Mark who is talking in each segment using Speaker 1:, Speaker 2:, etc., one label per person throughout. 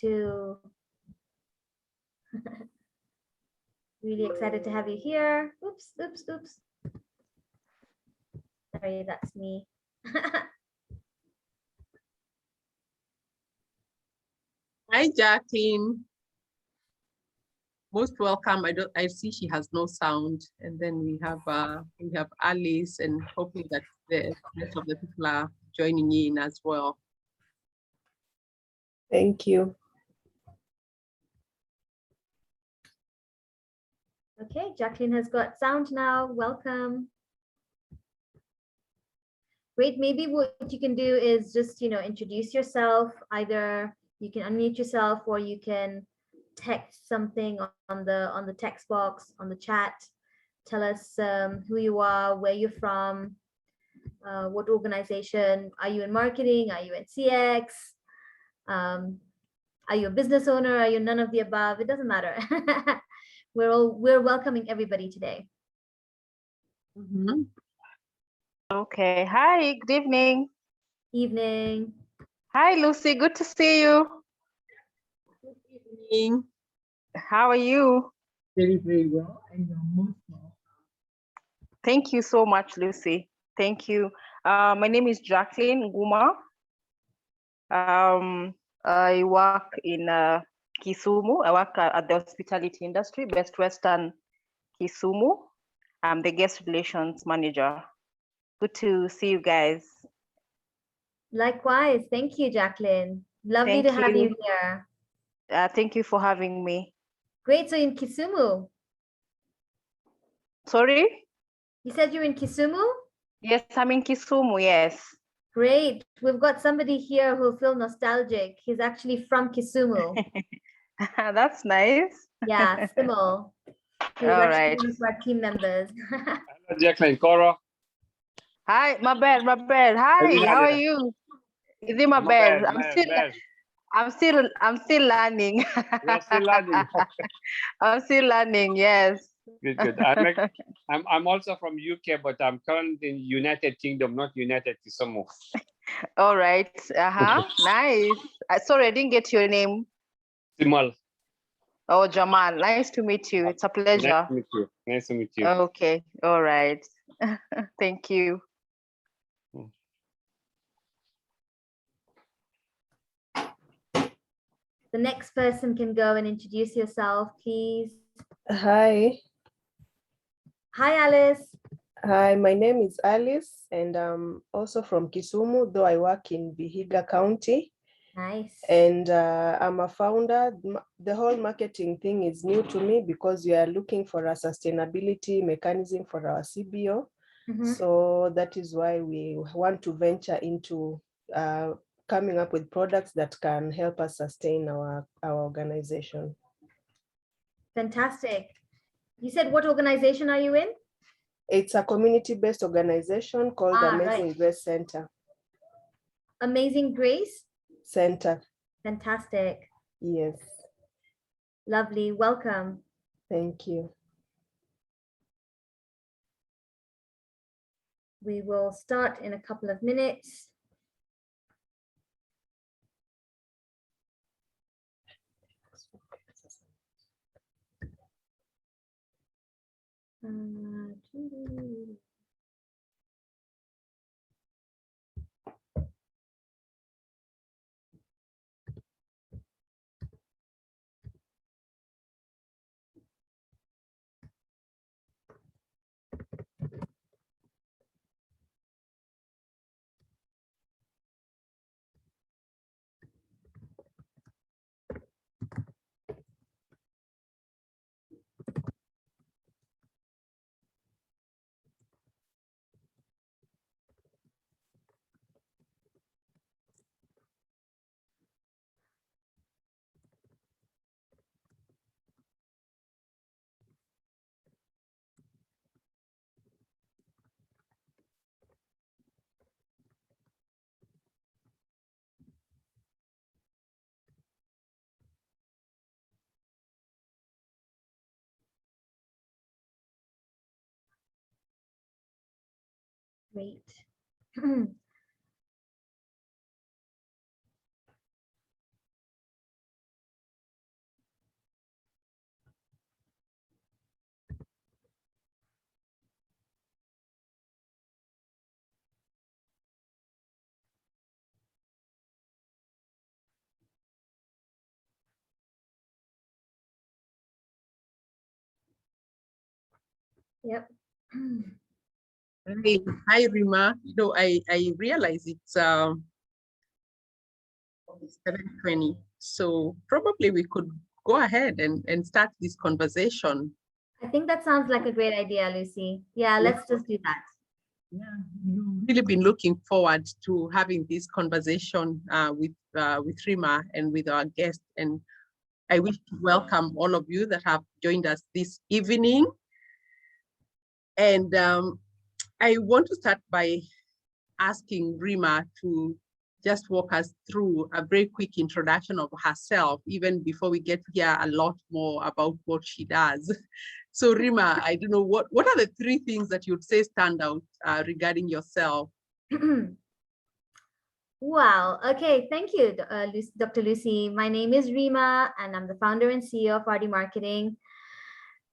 Speaker 1: too. Really excited to have you here. Oops, oops, oops. Sorry, that's me.
Speaker 2: Hi, Jacqueline. Most welcome. I see she has no sound. And then we have Alice, and hoping that the rest of the people are joining in as well.
Speaker 3: Thank you.
Speaker 1: Okay, Jacqueline has got sound now. Welcome. Great. Maybe what you can do is just, introduce yourself. Either you can unmute yourself or you can text something on the text box, on the chat. Tell us who you are, where you're from, what organization. Are you in marketing? Are you in CX? Are you a business owner? Are you none of the above? It doesn't matter. We're welcoming everybody today.
Speaker 2: Mm-hmm.
Speaker 4: Okay. Hi, good evening.
Speaker 1: Evening.
Speaker 4: Hi, Lucy. Good to see you.
Speaker 2: Good evening.
Speaker 4: How are you?
Speaker 2: Very, very well. And you're most welcome.
Speaker 4: Thank you so much, Lucy. Thank you. My name is Jacqueline Guma. I work in Kisumu. I work at the hospitality industry, Best Western Kisumu. I'm the guest relations manager. Good to see you guys.
Speaker 1: Likewise. Thank you, Jacqueline. Lovely to have you here.
Speaker 4: Thank you for having me.
Speaker 1: Great. So in Kisumu.
Speaker 4: Sorry?
Speaker 1: You said you're in Kisumu?
Speaker 4: Yes, I'm in Kisumu, yes.
Speaker 1: Great. We've got somebody here who'll feel nostalgic. He's actually from Kisumu.
Speaker 4: That's nice.
Speaker 1: Yeah, Simul. He's
Speaker 4: All
Speaker 1: actually
Speaker 4: right.
Speaker 1: one of our team members.
Speaker 5: Hello, Jacqueline. Coro.
Speaker 4: Hi, Mabel. Hi, how are you? Is it Mabel? I'm still learning.
Speaker 5: You're still learning.
Speaker 4: I'm still learning, yes.
Speaker 5: Good. I'm also from UK, but I'm currently in United Kingdom, not United Kisumu.
Speaker 4: All right. Nice. Sorry, I didn't get your name.
Speaker 5: Simal.
Speaker 4: Oh, Jamal. Nice to meet you. It's a pleasure.
Speaker 5: Nice to meet you. Nice to meet you.
Speaker 4: Okay. All right. Thank you.
Speaker 1: The next person can go and introduce yourself, please.
Speaker 3: Hi.
Speaker 1: Hi, Alice.
Speaker 3: Hi, my name is Alice, and I'm also from Kisumu, though I work in Vihiga County.
Speaker 1: Nice.
Speaker 3: And I'm a founder. The whole marketing thing is new to me because we are looking for a sustainability mechanism for our CBO.
Speaker 1: Mm-hmm.
Speaker 3: So that is why we want to venture into coming up with products that can help us sustain our organization.
Speaker 1: Fantastic. You said what organization are you in?
Speaker 3: It's a community-based organization called Amazing Grace Center.
Speaker 1: Amazing Grace
Speaker 3: Center.
Speaker 1: Fantastic.
Speaker 3: Yes.
Speaker 1: Lovely. Welcome.
Speaker 3: Thank you.
Speaker 1: We will start in a couple of minutes. Great. Yep.
Speaker 2: Hey, hi, Rima. I realize it's 7:20, so probably we could go ahead and start this conversation.
Speaker 1: I think that sounds like a great idea, Lucy. Yeah, let's just do that.
Speaker 2: Yeah, you've really been looking forward to having this conversation with Rima and with our guest. And I wish to welcome all of you that have joined us this evening. And I want to start by asking Rima to just walk us through a very quick introduction of herself, even before we get to hear a lot more about what she does. So Rima, I don't know, what are the 3 things that you'd say stand out regarding yourself?
Speaker 1: Wow. Okay. Thank you, Dr. Lucy. My name is Rima, and I'm the founder and CEO of Ardy Marketing.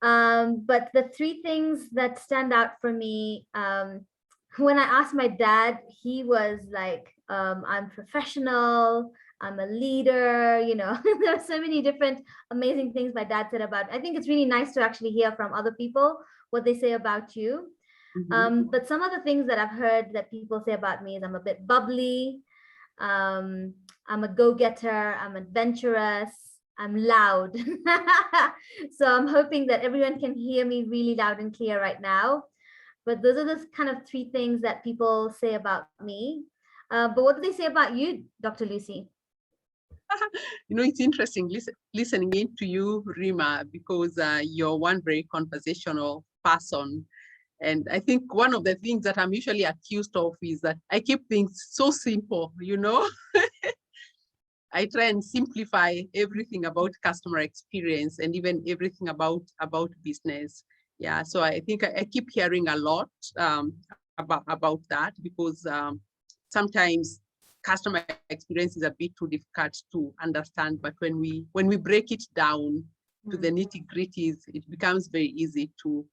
Speaker 1: But the 3 things that stand out for me, when I asked my dad, he was like, I'm professional, I'm a leader, there are so many different amazing things my dad said about. I think it's really nice to actually hear from other people what they say about you. But some of the things that I've heard that people say about me is I'm a bit bubbly, I'm a go-getter, I'm adventurous, I'm loud. So I'm hoping that everyone can hear me really loud and clear right now. But those are the kind of 3 things that people say about me. But what do they say about you, Dr. Lucy?
Speaker 2: It's interesting listening into you, Rima, because you're one very conversational person. And I think one of the things that I'm usually accused of is that I keep things so simple, I try and simplify everything about customer experience and even everything about business. Yeah, so I think I keep hearing a lot about that, because sometimes customer experience is a bit too difficult to understand, but when we break it down to the nitty-gritties, it becomes very easy to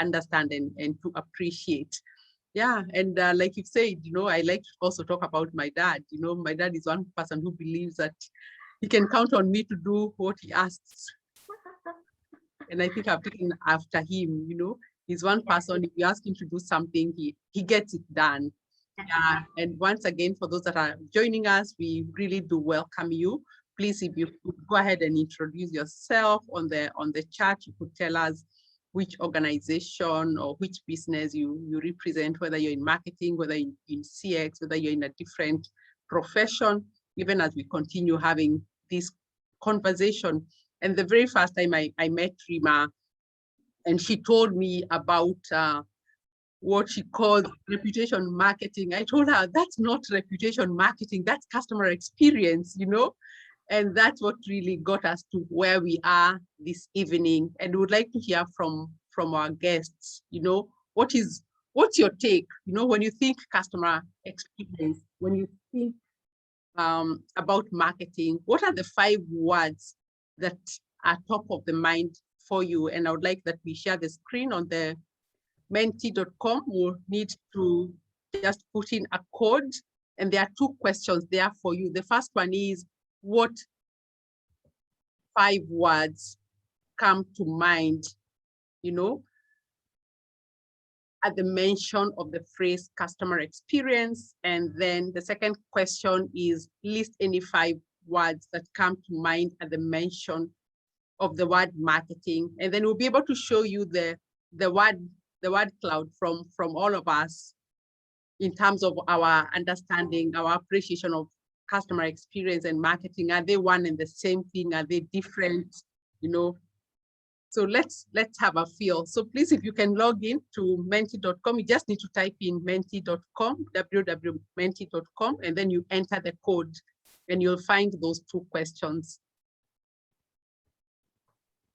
Speaker 2: understand and to appreciate. Yeah, and like you said, I like to also talk about my dad. My dad is one person who believes that he can count on me to do what he asks. And I think I've taken after him. He's one person, if you ask him to do something, he gets it done. Yeah, and once again, for those that are joining us, we really do welcome you. Please, if you could go ahead and introduce yourself on the chat, you could tell us which organization or which business you represent, whether you're in marketing, whether in CX, whether you're in a different profession, even as we continue having this conversation. And the very first time I met Rima, and she told me about what she calls reputation marketing, I told her, that's not reputation marketing, that's customer experience, And that's what really got us to where we are this evening. And we would like to hear from our guests, what's your take, when you think customer experience, when you think about marketing, what are the 5 words that are top of the mind for you? And I would like that we share the screen on the menti.com. We'll need to just put in a code, and there are 2 questions there for you. The first one is, what 5 words come to mind, at the mention of the phrase customer experience? And then the second question is, list any 5 words that come to mind at the mention of the word marketing. And then we'll be able to show you the word cloud from all of us in terms of our understanding, our appreciation of customer experience and marketing. Are they one and the same thing? Are they different? So let's have a feel. So please, if you can log in to menti.com, you just need to type in menti.com, www.menti.com, and then you enter the code and you'll find those 2 questions.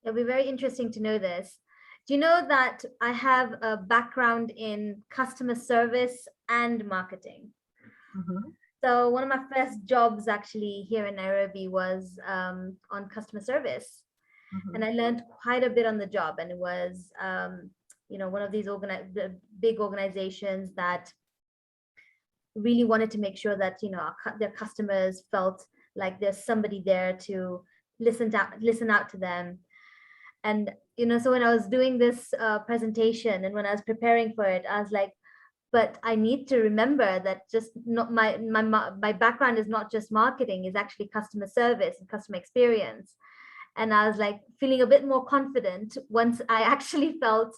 Speaker 1: It'll be very interesting to know this. Do you know that I have a background in customer service and marketing? So one of my first jobs actually here in Nairobi was on customer service. And I learned quite a bit on the job. And it was, one of these big organizations that really wanted to make sure that, their customers felt like there's somebody there to listen out to them. And, so when I was doing this presentation and when I was preparing for it, I was like, but I need to remember that just not my background is not just marketing, is actually customer service and customer experience. And I was like feeling a bit more confident once I actually felt,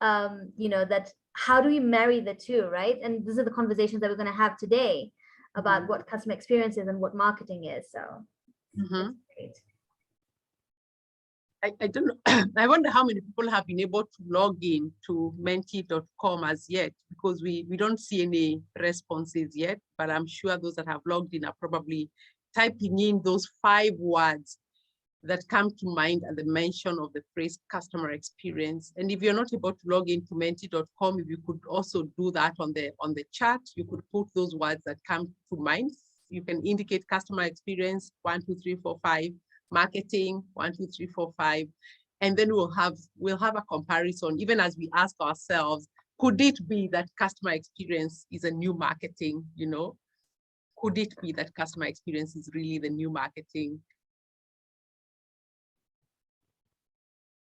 Speaker 1: that how do we marry the two, right? And these are the conversations that we're going to have today about what customer experience is and what marketing is. So it's great.
Speaker 2: I don't know. I wonder how many people have been able to log in to menti.com as yet, because we don't see any responses yet, but I'm sure those that have logged in are probably typing in those 5 words that come to mind at the mention of the phrase customer experience. And if you're not able to log into menti.com, if you could also do that on the chat, you could put those words that come to mind. You can indicate customer experience, 1, 2, 3, 4, 5, marketing, 1, 2, 3, 4, 5. And then we'll have a comparison, even as we ask ourselves, could it be that customer experience is a new marketing, Could it be that customer experience is really the new marketing?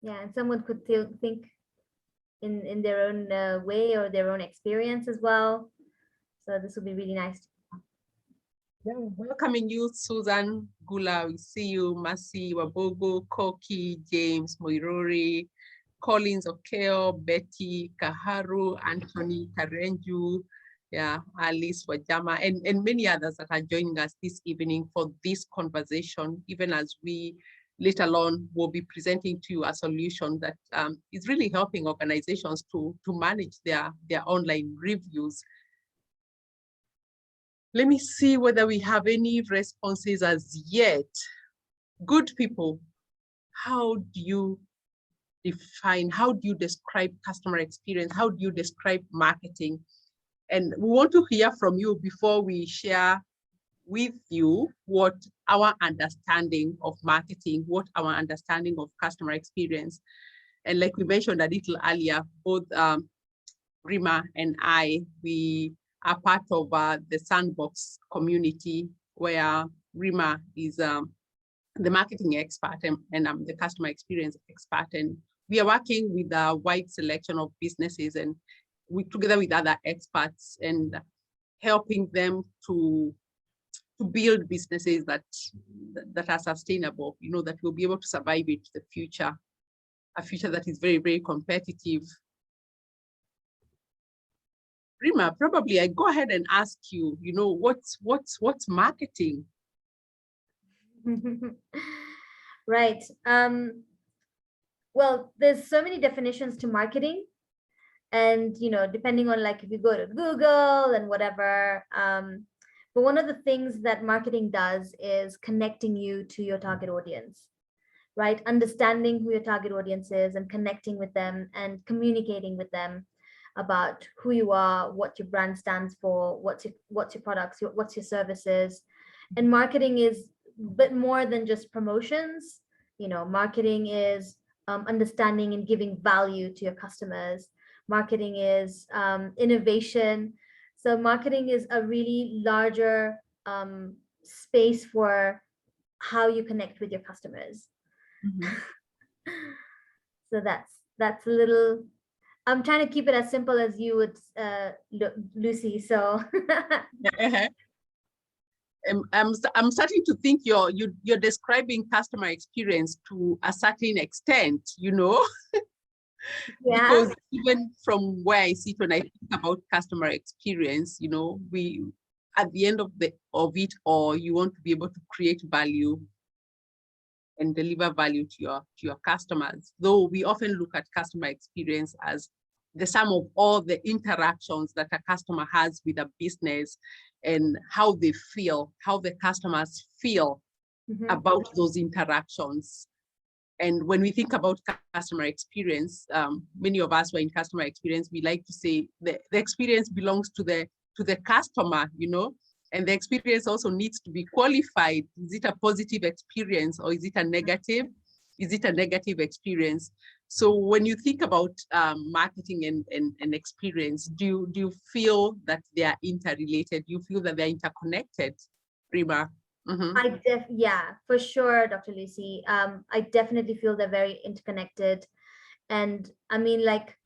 Speaker 1: Yeah, and someone could think in their own way or their own experience as well. So this would be really nice.
Speaker 2: Yeah, welcoming you, Susan Gula. We see you, Masi Wabogo, Koki, James, Moirori, Collins Okeo, Betty, Kaharu, Anthony, Karenju, Alice Wajama, and many others that are joining us this evening for this conversation, even as we later on will be presenting to you a solution that is really helping organizations to manage their online reviews. Let me see whether we have any responses as yet. Good people, how do you describe customer experience? How do you describe marketing? And we want to hear from you before we share with you what our understanding of marketing, what our understanding of customer experience. And like we mentioned a little earlier, both Rima and I, we are part of the Sandbox community, where Rima is the marketing expert and I'm the customer experience expert. And we are working with a wide selection of businesses, and we together with other experts and helping them to build businesses that are sustainable, that will be able to survive into the future, a future that is very, very competitive. Rima, probably I go ahead and ask you, what's marketing?
Speaker 1: Right. Well, there's so many definitions to marketing. And, depending on if you go to Google and whatever, but one of the things that marketing does is connecting you to your target audience, right? Understanding who your target audience is and connecting with them and communicating with them about who you are, what your brand stands for, what's your products, what's your services. And marketing is a bit more than just promotions. Marketing is understanding and giving value to your customers. Marketing is innovation. So marketing is a really larger space for how you connect with your customers. So that's a little, I'm trying to keep it as simple as you would, Lucy. So
Speaker 2: I'm starting to think you're describing customer experience to a certain extent,
Speaker 1: Yeah.
Speaker 2: Because even from where I sit when I think about customer experience, we at the end of it, or you want to be able to create value and deliver value to your customers. Though we often look at customer experience as the sum of all the interactions that a customer has with a business and how they feel, how the customers feel about those interactions. And when we think about customer experience, many of us who are in customer experience, we like to say the experience belongs to the customer, and the experience also needs to be qualified. Is it a positive experience or is it a negative? Is it a negative experience? So when you think about marketing and experience, do you feel that they are interrelated? Do you feel that they're interconnected, Rima? Mhm.
Speaker 1: Yeah, for sure, Dr. Lucy. I definitely feel they're very interconnected. And I mean, like,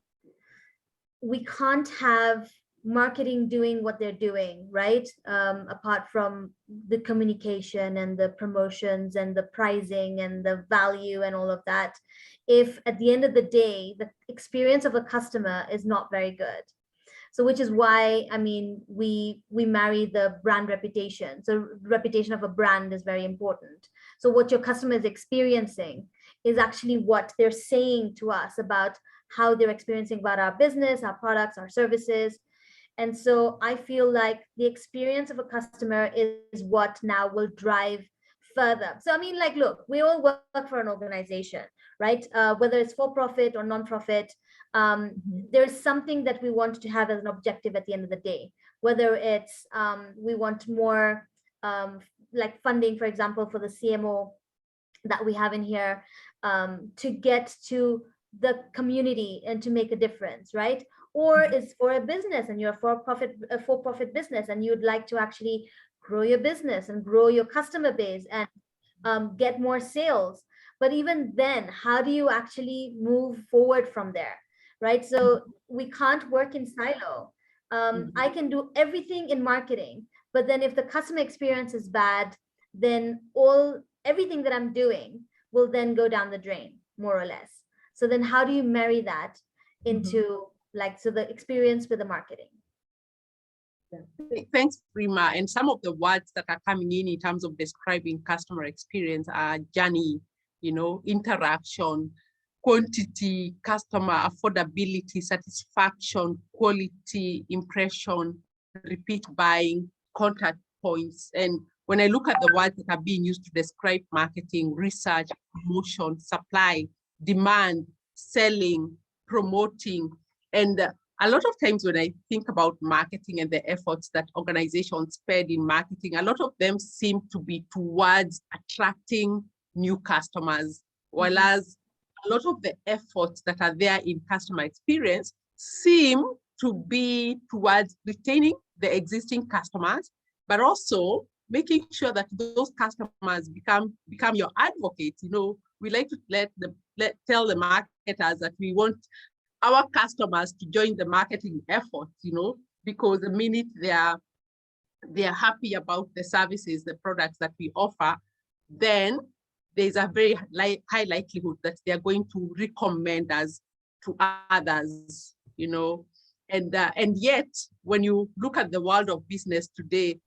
Speaker 1: we can't have marketing doing what they're doing, right? Apart from the communication and the promotions and the pricing and the value and all of that, if at the end of the day, the experience of a customer is not very good. So which is why, I mean, we marry the brand reputation. So reputation of a brand is very important. So what your customer is experiencing is actually what they're saying to us about how they're experiencing about our business, our products, our services. And so I feel like the experience of a customer is what now will drive further. So I mean, like, look, we all work for an organization, right? Whether it's for profit or non-profit, there's something that we want to have as an objective at the end of the day. Whether it's we want more like funding, for example, for the CMO that we have in here, to get to the community and to make a difference, right? Or it's for a business and you're a for-profit business and you'd like to actually grow your business and grow your customer base and get more sales. But even then, how do you actually move forward from there, right? So we can't work in silo. I can do everything in marketing, but then if the customer experience is bad, then everything that I'm doing will then go down the drain, more or less. So then how do you marry that into like, so the experience with the marketing?
Speaker 2: Thanks, Prima. And some of the words that are coming in terms of describing customer experience are journey, interaction, quantity, customer affordability, satisfaction, quality, impression, repeat buying, contact points. And when I look at the words that are being used to describe marketing, research, promotion, supply, demand, selling, promoting, and a lot of times when I think about marketing and the efforts that organizations spend in marketing, a lot of them seem to be towards attracting new customers, whereas a lot of the efforts that are there in customer experience seem to be towards retaining the existing customers, but also making sure that those customers become your advocates. We like to tell the marketers that we want our customers to join the marketing effort, because the minute they are happy about the services, the products that we offer, then there's a very high likelihood that they are going to recommend us to others, and yet when you look at the world of business today,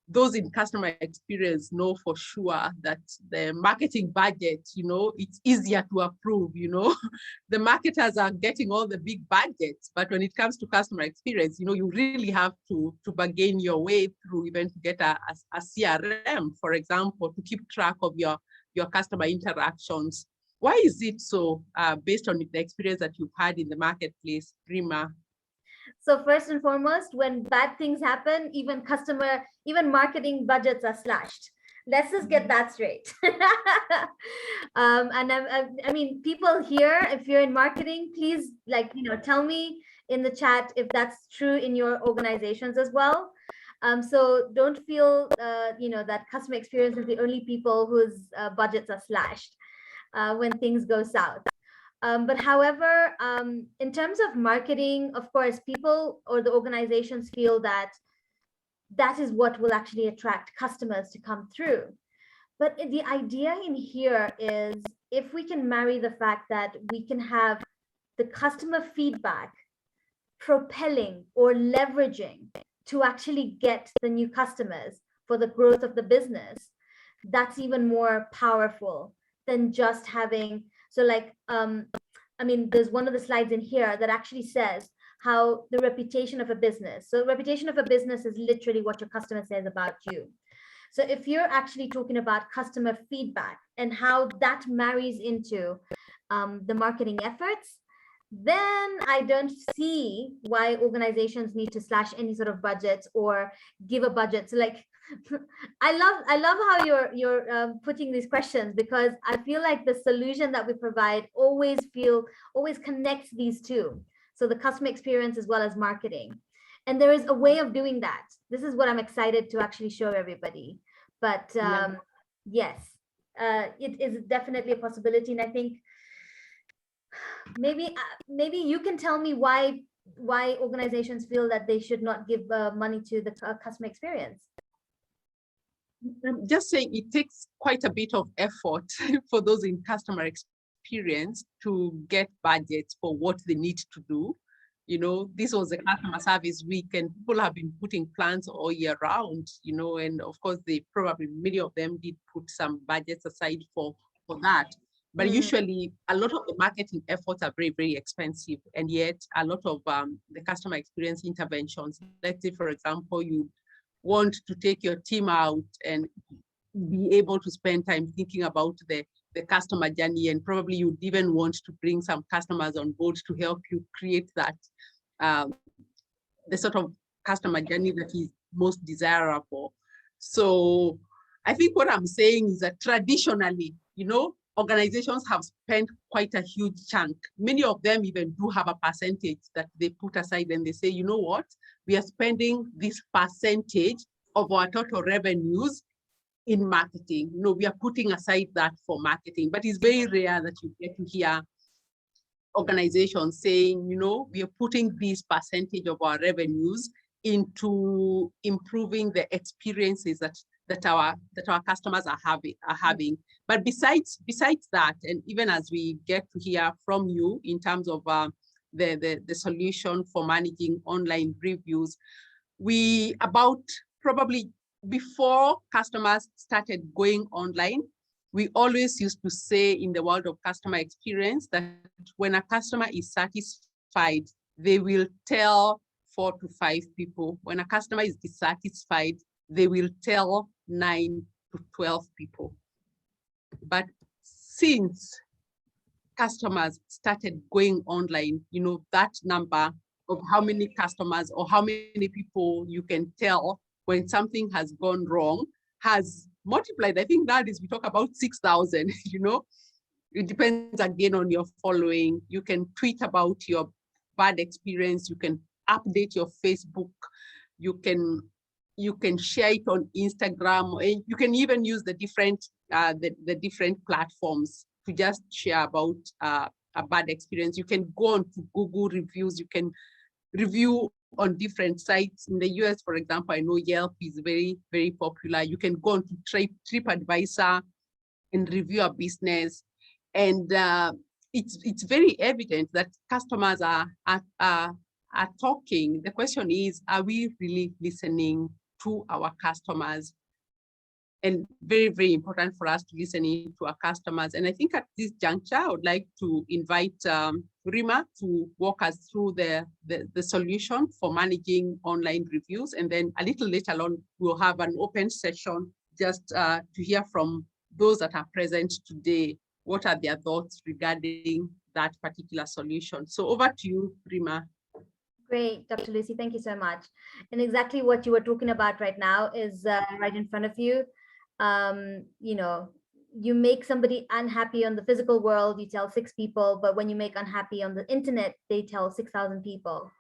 Speaker 2: those in customer experience know for sure that the marketing budget, it's easier to approve, the marketers are getting all the big budgets, but when it comes to customer experience, you really have to bargain your way through, even to get a CRM, for example, to keep track of your customer interactions. Why is it so, based on the experience that you've had in the marketplace, Prima?
Speaker 1: So first and foremost, when bad things happen, even marketing budgets are slashed. Let's just get that straight. And I mean, people here, if you're in marketing, please, tell me in the chat if that's true in your organizations as well. So don't feel, that customer experience is the only people whose budgets are slashed when things go south. But however, in terms of marketing, of course, people or the organizations feel that is what will actually attract customers to come through. But the idea in here is, if we can marry the fact that we can have the customer feedback propelling or leveraging to actually get the new customers for the growth of the business, that's even more powerful than just having. So I mean, there's one of the slides in here that actually says how the reputation of a business. So reputation of a business is literally what your customer says about you. So if you're actually talking about customer feedback and how that marries into the marketing efforts, then I don't see why organizations need to slash any sort of budgets or give a budget. So I love how you're putting these questions, because I feel like the solution that we provide always connects these two. So the customer experience as well as marketing. And there is a way of doing that. This is what I'm excited to actually show everybody. But yes, it is definitely a possibility. And I think maybe you can tell me why organizations feel that they should not give money to the customer experience.
Speaker 2: I'm just saying it takes quite a bit of effort for those in customer experience to get budgets for what they need to do. You know, this was a customer service week and people have been putting plans all year round, you know, and of course many of them did put some budgets aside for that. But usually a lot of the marketing efforts are very, very expensive. And yet a lot of the customer experience interventions, let's say, for example, you want to take your team out and be able to spend time thinking about the customer journey, and probably you'd even want to bring some customers on board to help you create that, the sort of customer journey that is most desirable. So I think what I'm saying is that traditionally, you know, organizations have spent quite a huge chunk. Many of them even do have a percentage that they put aside and they say, you know what, we are spending this percentage of our total revenues in marketing. You know, we are putting aside that for marketing, but it's very rare that you get to hear organizations saying, you know, we are putting this percentage of our revenues into improving the experiences that our customers are having. But besides that, and even as we get to hear from you in terms of the solution for managing online reviews, about probably before customers started going online, we always used to say in the world of customer experience that when a customer is satisfied, they will tell 4 to 5 people. When a customer is dissatisfied, they will tell 9 to 12 people. But since customers started going online, you know, that number of how many customers or how many people you can tell when something has gone wrong has multiplied. I think that is, we talk about 6,000, you know. It depends again on your following. You can tweet about your bad experience. You can update your Facebook. You can share it on Instagram. And you can even use the different platforms to just share about a bad experience. You can go on to Google reviews. You can review on different sites. In the US, for example, I know Yelp is very, very popular. You can go on to TripAdvisor and review a business. And it's very evident that customers are talking. The question is, are we really listening to our customers? And very, very important for us to listen to our customers. And I think at this juncture, I would like to invite Rima to walk us through the solution for managing online reviews. And then a little later on, we'll have an open session just to hear from those that are present today. What are their thoughts regarding that particular solution? So over to you, Rima.
Speaker 1: Great, Dr. Lucy, thank you so much. And exactly what you were talking about right now is right in front of you. You know, you make somebody unhappy on the physical world, you tell 6 people, but when you make unhappy on the internet, they tell 6,000 people.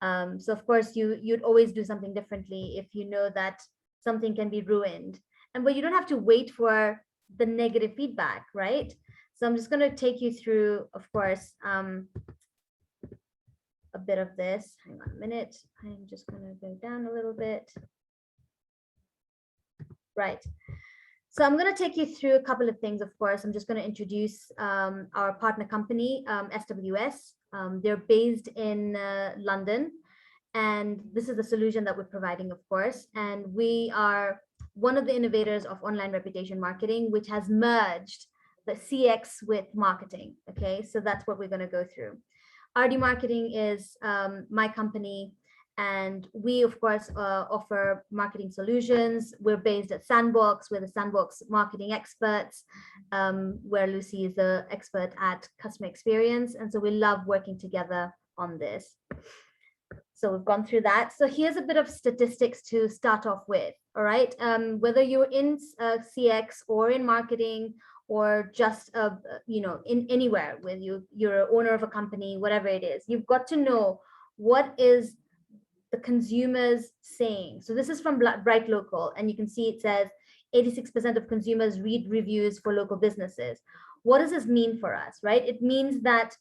Speaker 1: So of course you'd always do something differently if you know that something can be ruined. But you don't have to wait for the negative feedback, right? So I'm just going to take you through, of course, a bit of this. Hang on a minute. I'm just going to go down a little bit. Right. So I'm going to take you through a couple of things, of course. I'm just going to introduce our partner company, SWS. They're based in London. And this is the solution that we're providing, of course. And we are one of the innovators of online reputation marketing, which has merged the CX with marketing. Okay, so that's what we're going to go through. Ardy Marketing is my company, and we, of course, offer marketing solutions. We're based at Sandbox. We're the Sandbox marketing experts, where Lucy is the expert at customer experience. And so we love working together on this. So we've gone through that. So here's a bit of statistics to start off with. All right, whether you're in CX or in marketing, or just you know, in anywhere, where you're an owner of a company, whatever it is, you've got to know what is the consumers saying. So this is from Bright Local, and you can see it says 86% of consumers read reviews for local businesses. What does this mean for us, right? It means that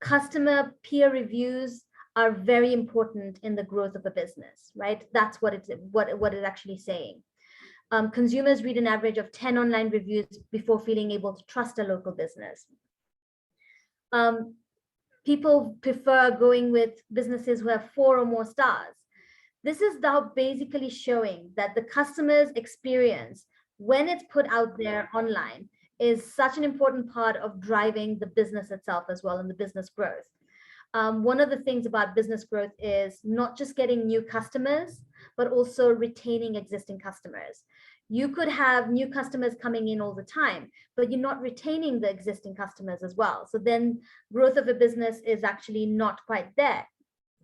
Speaker 1: customer peer reviews are very important in the growth of a business, right? That's what it's actually saying. Consumers read an average of 10 online reviews before feeling able to trust a local business. People prefer going with businesses who have 4 or more stars. This is now basically showing that the customer's experience, when it's put out there online, is such an important part of driving the business itself as well, and the business growth. One of the things about business growth is not just getting new customers, but also retaining existing customers. You could have new customers coming in all the time, but you're not retaining the existing customers as well. So then growth of a business is actually not quite there.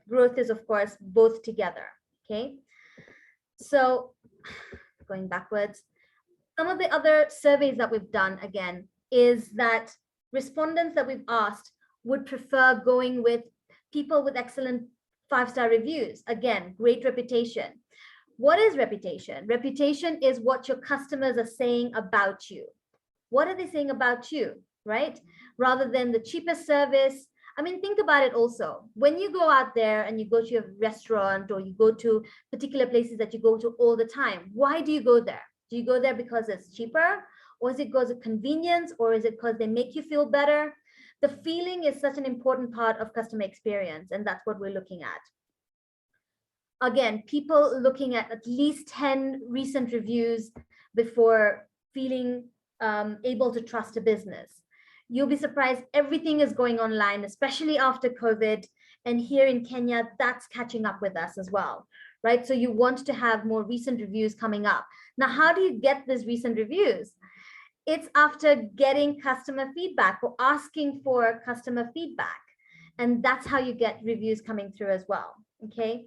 Speaker 1: Growth is, of course, both together. Okay. So going backwards, some of the other surveys that we've done, again, is that respondents that we've asked would prefer going with people with excellent 5-star reviews. Again, great reputation. What is reputation? Reputation is what your customers are saying about you. What are they saying about you, right? Rather than the cheapest service. I mean, think about it also. When you go out there and you go to a restaurant, or you go to particular places that you go to all the time, why do you go there? Do you go there because it's cheaper? Or is it because of convenience? Or is it because they make you feel better? The feeling is such an important part of customer experience, and that's what we're looking at. Again, people looking at least 10 recent reviews before feeling able to trust a business. You'll be surprised, everything is going online, especially after COVID. And here in Kenya, that's catching up with us as well, right? So you want to have more recent reviews coming up. Now, how do you get these recent reviews? It's after getting customer feedback or asking for customer feedback. And that's how you get reviews coming through as well, okay?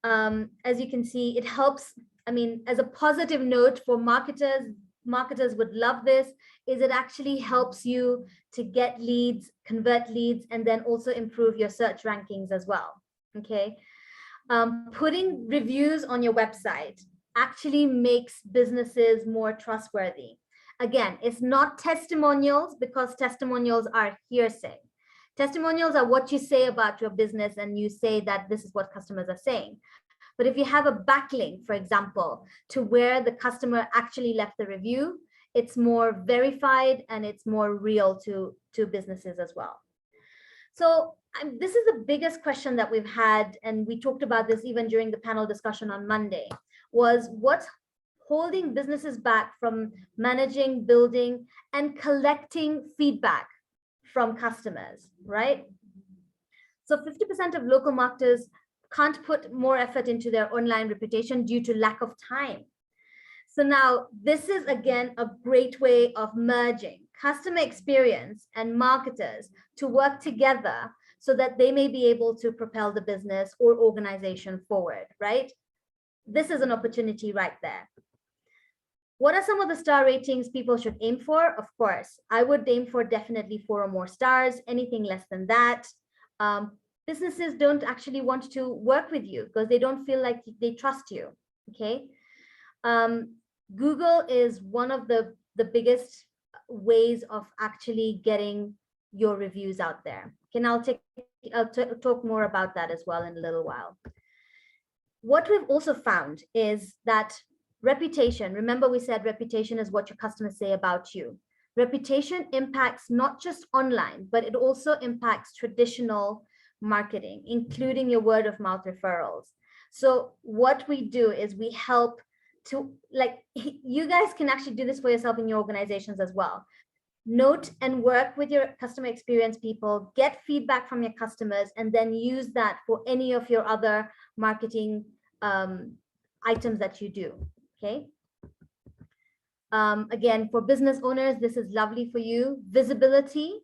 Speaker 1: As you can see, it helps, I mean, as a positive note for marketers would love this, is it actually helps you to get leads, convert leads, and then also improve your search rankings as well, okay? Putting reviews on your website actually makes businesses more trustworthy. Again, it's not testimonials, because testimonials are hearsay. Testimonials are what you say about your business, and you say that this is what customers are saying. But if you have a backlink, for example, to where the customer actually left the review, it's more verified and it's more real to businesses as well. So this is the biggest question that we've had, and we talked about this even during the panel discussion on Monday, was what's holding businesses back from managing, building, and collecting feedback from customers, right? So 50% of local marketers can't put more effort into their online reputation due to lack of time. So now this is, again, a great way of merging customer experience and marketers to work together so that they may be able to propel the business or organization forward, right? This is an opportunity right there. What are some of the star ratings people should aim for? Of course, I would aim for definitely 4 or more stars. Anything less than that, businesses don't actually want to work with you because they don't feel like they trust you, okay? Google is one of the biggest ways of actually getting your reviews out there. Okay, I'll talk more about that as well in a little while. What we've also found is that reputation, remember we said reputation is what your customers say about you. Reputation impacts not just online, but it also impacts traditional marketing, including your word of mouth referrals. So what we do is we help to, like, you guys can actually do this for yourself in your organizations as well. Note and work with your customer experience people, get feedback from your customers, and then use that for any of your other marketing items that you do, okay? Again, for business owners, this is lovely for you. Visibility,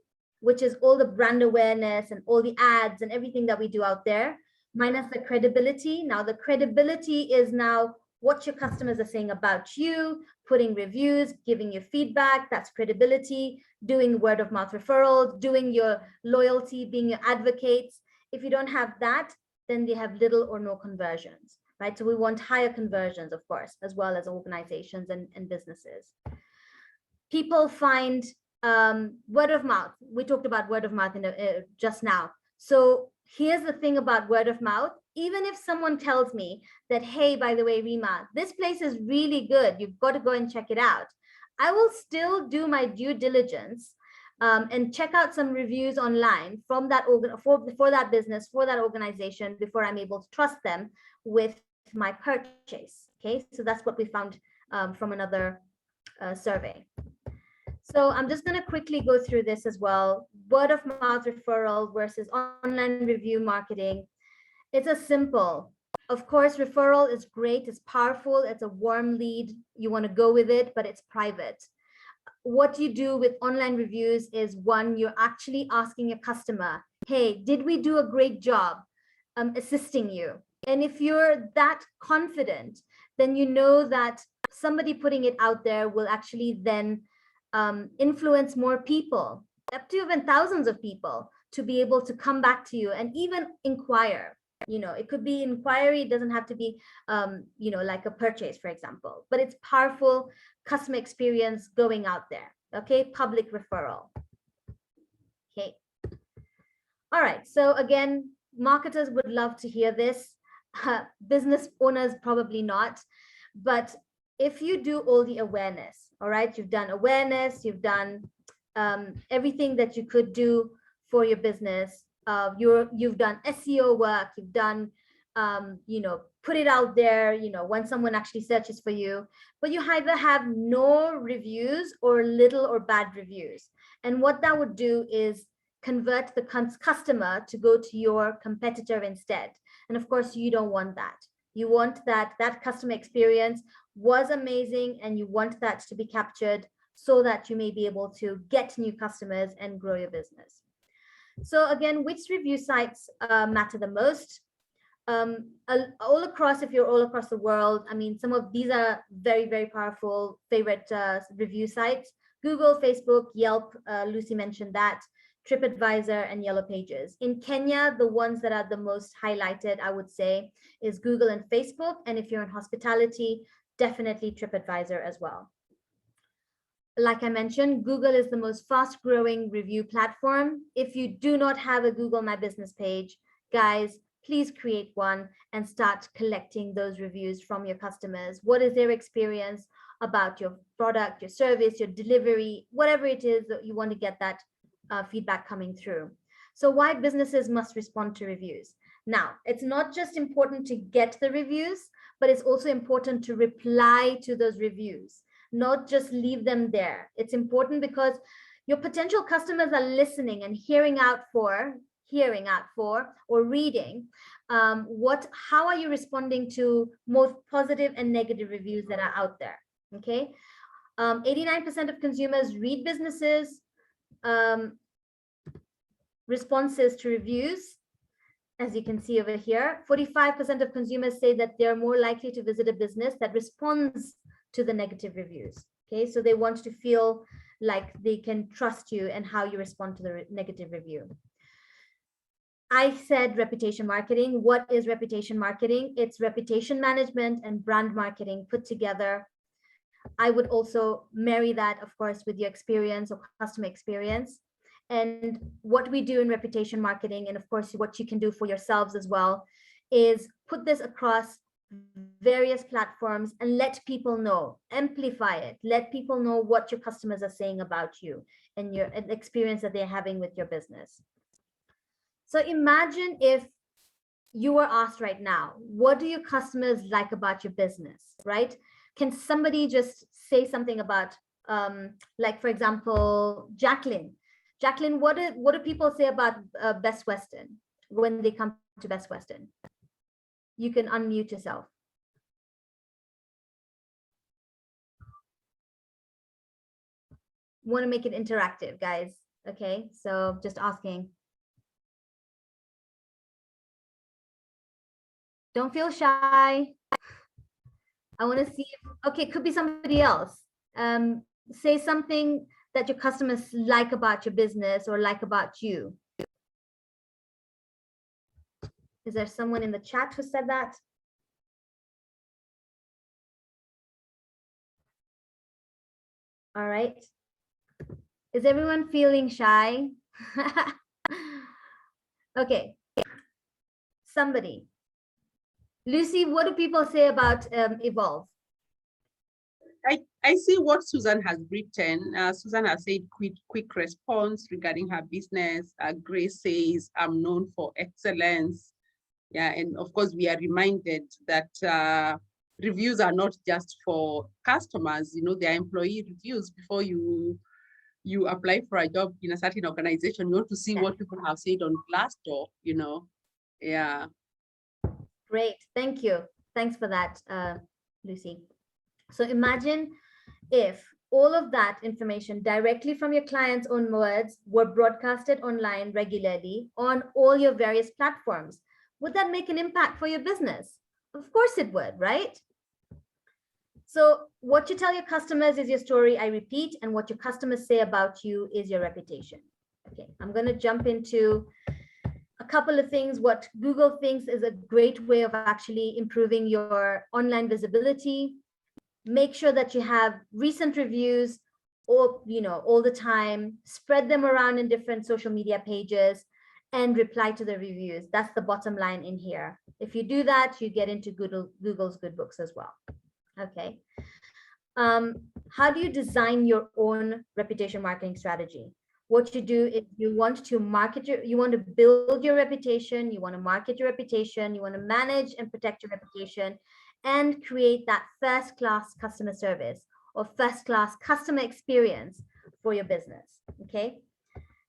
Speaker 1: which is all the brand awareness and all the ads and everything that we do out there, minus the credibility. Now, the credibility is now what your customers are saying about you, putting reviews, giving you feedback, that's credibility, doing word of mouth referrals, doing your loyalty, being your advocates. If you don't have that, then they have little or no conversions, right? So we want higher conversions, of course, as well as organizations and businesses. People find word of mouth. We talked about word of mouth just now. So here's the thing about word of mouth. Even if someone tells me that, hey, by the way, Rima, this place is really good, you've got to go and check it out, I will still do my due diligence and check out some reviews online from that for that business, for that organization, before I'm able to trust them with my purchase. Okay, so that's what we found from another survey. So I'm just going to quickly go through this as well. Word of mouth referral versus online review marketing. It's a simple. Of course, referral is great, it's powerful, it's a warm lead. You want to go with it, but it's private. What you do with online reviews is, one, you're actually asking your customer, hey, did we do a great job assisting you? And if you're that confident, then you know that somebody putting it out there will actually then influence more people, up to even thousands of people, to be able to come back to you and even inquire. You know, it could be inquiry, it doesn't have to be, you know, like a purchase, for example, but it's powerful customer experience going out there. Okay, public referral. Okay. All right. So again, marketers would love to hear this. Business owners probably not. But if you do all the awareness, all right, you've done awareness, you've done everything that you could do for your business. You've done SEO work, you've done, you know, put it out there, you know, when someone actually searches for you, but you either have no reviews or little or bad reviews. And what that would do is convert the customer to go to your competitor instead. And of course, you don't want that. You want that customer experience was amazing, and you want that to be captured so that you may be able to get new customers and grow your business. So again, which review sites matter the most? All across, if you're all across the world, I mean, some of these are very, very powerful favorite review sites: Google, Facebook, Yelp, Lucy mentioned that, TripAdvisor, and Yellow Pages. In Kenya, the ones that are the most highlighted, I would say, is Google and Facebook. And if you're in hospitality, definitely TripAdvisor as well. Like I mentioned, Google is the most fast growing review platform. If you do not have a Google My Business page, guys, please create one and start collecting those reviews from your customers. What is their experience about your product, your service, your delivery, whatever it is that you want to get that feedback coming through. So why businesses must respond to reviews? Now, it's not just important to get the reviews, but it's also important to reply to those reviews, not just leave them there. It's important because your potential customers are listening and hearing out for or reading how are you responding to both positive and negative reviews that are out there. Okay, 89% of consumers read businesses responses to reviews. As you can see over here, 45% of consumers say that they're more likely to visit a business that responds to the negative reviews. Okay, so they want to feel like they can trust you and how you respond to the negative review. I said reputation marketing. What is reputation marketing? It's reputation management and brand marketing put together. I would also marry that, of course, with your experience or customer experience. And what we do in reputation marketing, and of course, what you can do for yourselves as well, is put this across various platforms and let people know, amplify it, let people know what your customers are saying about you and your experience that they're having with your business. So imagine if you were asked right now, what do your customers like about your business, right? Can somebody just say something about, like, for example, Jacqueline, what do people say about Best Western when they come to Best Western? You can unmute yourself. Want to make it interactive, guys. Okay, so just asking. Don't feel shy. I want to see if, okay, could be somebody else. Say something that your customers like about your business or like about you. Is there someone in the chat who said that? All right. Is everyone feeling shy? Okay. Somebody. Lucy, what do people say about Evolve?
Speaker 2: I see what Susan has written. Susan has said quick response regarding her business. Grace says, I'm known for excellence. Yeah, and of course, we are reminded that reviews are not just for customers, you know, they are employee reviews. Before you apply for a job in a certain organization, you want to see what people have said on Glassdoor, you know. Yeah.
Speaker 1: Great, thank you. Thanks for that, Lucy. So imagine if all of that information directly from your client's own words were broadcasted online regularly on all your various platforms. Would that make an impact for your business? Of course it would, right? So what you tell your customers is your story, I repeat, and what your customers say about you is your reputation. Okay, I'm going to jump into a couple of things. What Google thinks is a great way of actually improving your online visibility. Make sure that you have recent reviews or, you know, all the time, spread them around in different social media pages and reply to the reviews. That's the bottom line in here. If you do that, you get into Google's good books as well. Okay. How do you design your own reputation marketing strategy? What you do is you want to you want to build your reputation, you want to market your reputation, you want to manage and protect your reputation, and create that first-class customer service or first-class customer experience for your business. Okay.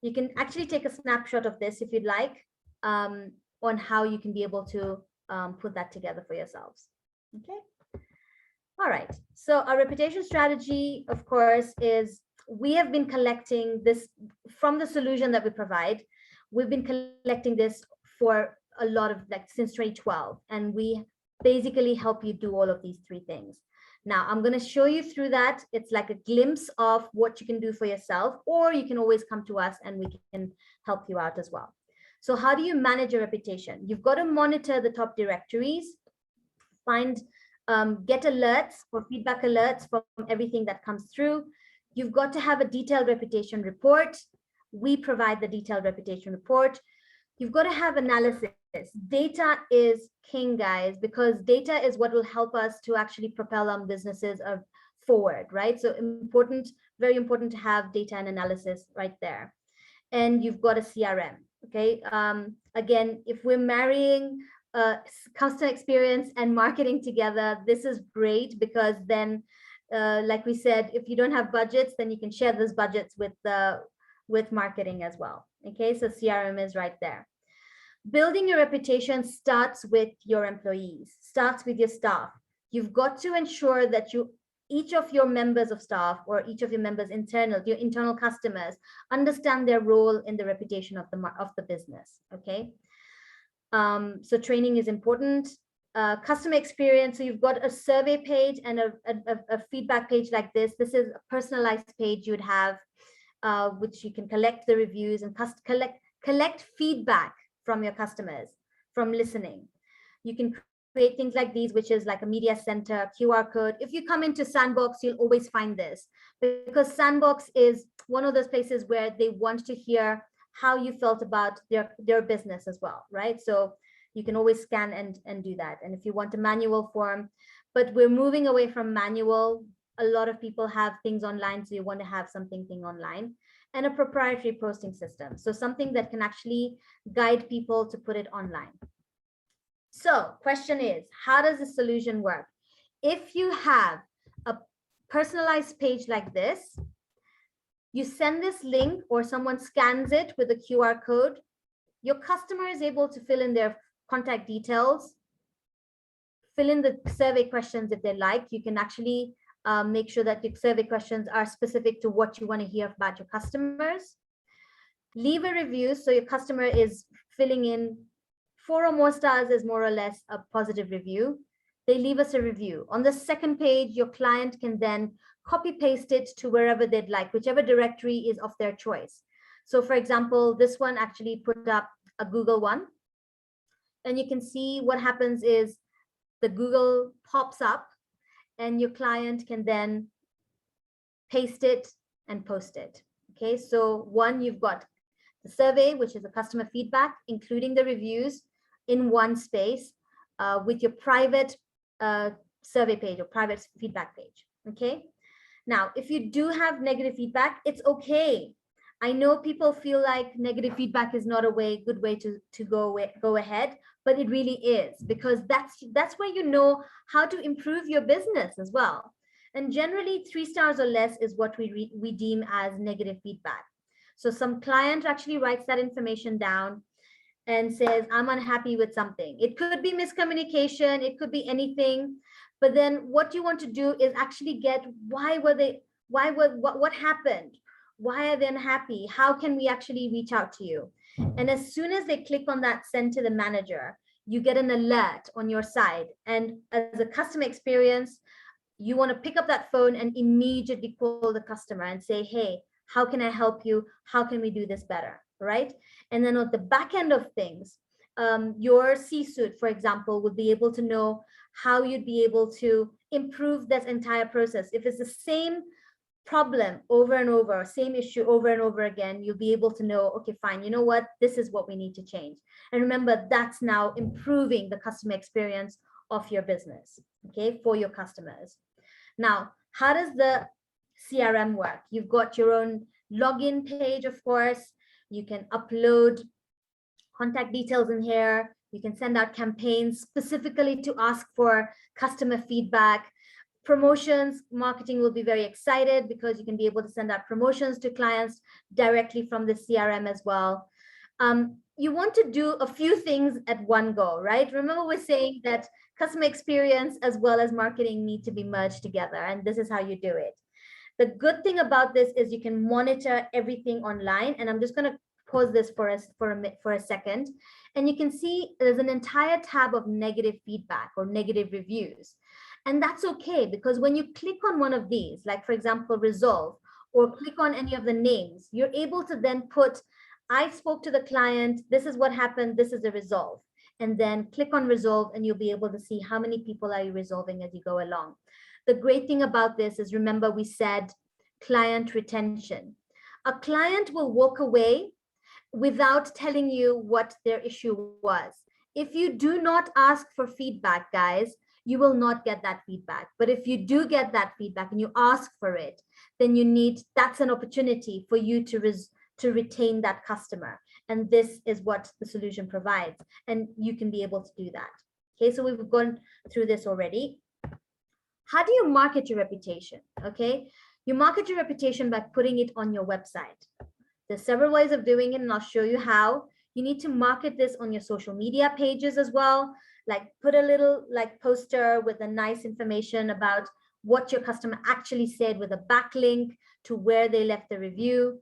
Speaker 1: You can actually take a snapshot of this if you'd like, on how you can be able to put that together for yourselves. Okay. All right. So our reputation strategy, of course, is we have been collecting this from the solution that we provide. We've been collecting this for a lot of, like, since 2012, and we basically help you do all of these three things. Now, I'm going to show you through that. It's like a glimpse of what you can do for yourself, or you can always come to us and we can help you out as well. So how do you manage your reputation? You've got to monitor the top directories, get alerts or feedback alerts from everything that comes through. You've got to have a detailed reputation report. We provide the detailed reputation report. You've got to have analysis. Data is king, guys, because data is what will help us to actually propel our businesses forward, right? So important, very important to have data and analysis right there. And you've got a CRM, okay? Again, if we're marrying customer experience and marketing together, this is great, because then, like we said, if you don't have budgets, then you can share those budgets with marketing as well. Okay, so CRM is right there. Building your reputation starts with your employees, starts with your staff. You've got to ensure that each of your members of staff, or each of your members your internal customers, understand their role in the reputation of the business. Okay. So training is important. Customer experience. So you've got a survey page and a feedback page like this. This is a personalized page you'd have, which you can collect the reviews and collect feedback from your customers from listening. You can create things like these, which is like a media center, QR code. If you come into Sandbox, you'll always find this, because Sandbox is one of those places where they want to hear how you felt about their business as well, right? So you can always scan and do that. And if you want a manual form, but we're moving away from manual. A lot of people have things online, so you want to have something online, and a proprietary posting system. So something that can actually guide people to put it online. So question is, how does the solution work? If you have a personalized page like this, you send this link or someone scans it with a QR code, your customer is able to fill in their contact details, fill in the survey questions if they like. You can actually make sure that your survey questions are specific to what you want to hear about your customers. Leave a review. So your customer is filling in 4 or more stars is more or less a positive review. They leave us a review. On the second page, your client can then copy paste it to wherever they'd like, whichever directory is of their choice. So for example, this one actually put up a Google one. And you can see what happens is the Google pops up and your client can then paste it, and post it. Okay, so one, you've got the survey, which is the customer feedback, including the reviews in one space with your private survey page or private feedback page. Okay, now if you do have negative feedback, it's okay. I know people feel like negative feedback is not a good way to go ahead, but it really is, because that's where you know how to improve your business as well. And generally 3 stars or less is what we deem as negative feedback. So some client actually writes that information down and says, I'm unhappy with something. It could be miscommunication, it could be anything. But then what you want to do is actually get what happened? Why are they unhappy? How can we actually reach out to you? And as soon as they click on that send to the manager, you get an alert on your side. And as a customer experience, you want to pick up that phone and immediately call the customer and say, hey, how can I help you? How can we do this better, right? And then at the back end of things, your C-suite, for example, would be able to know how you'd be able to improve this entire process. If it's the same problem over and over, same issue over and over again, you'll be able to know, okay, fine, you know what, this is what we need to change. And remember, that's now improving the customer experience of your business, okay, for your customers. Now, how does the CRM work? You've got your own login page, of course. You can upload contact details in here. You can send out campaigns specifically to ask for customer feedback. Promotions, marketing will be very excited because you can be able to send out promotions to clients directly from the CRM as well. You want to do a few things at one go, right? Remember, we're saying that customer experience as well as marketing need to be merged together, and this is how you do it. The good thing about this is you can monitor everything online, and I'm just going to pause this for a second, and you can see there's an entire tab of negative feedback or negative reviews. And that's okay, because when you click on one of these, like for example, resolve, or click on any of the names, you're able to then put, I spoke to the client, this is what happened, this is the resolve. And then click on resolve and you'll be able to see how many people are you resolving as you go along. The great thing about this is, remember, we said client retention. A client will walk away without telling you what their issue was. If you do not ask for feedback, guys, you will not get that feedback. But if you do get that feedback and you ask for it, then that's an opportunity for you to retain that customer. And this is what the solution provides. And you can be able to do that. Okay, so we've gone through this already. How do you market your reputation? Okay, you market your reputation by putting it on your website. There's several ways of doing it, and I'll show you how. You need to market this on your social media pages as well. Like put a little poster with a nice information about what your customer actually said with a backlink to where they left the review.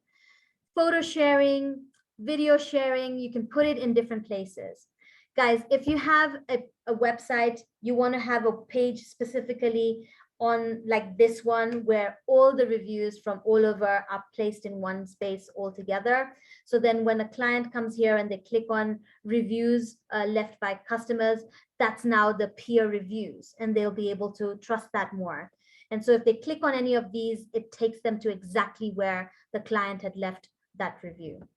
Speaker 1: Photo sharing, video sharing, you can put it in different places. Guys, if you have a website, you want to have a page specifically on like this one where all the reviews from all over are placed in one space all together. So then when a client comes here and they click on reviews left by customers, that's now the peer reviews, and they'll be able to trust that more. And so if they click on any of these, it takes them to exactly where the client had left that review.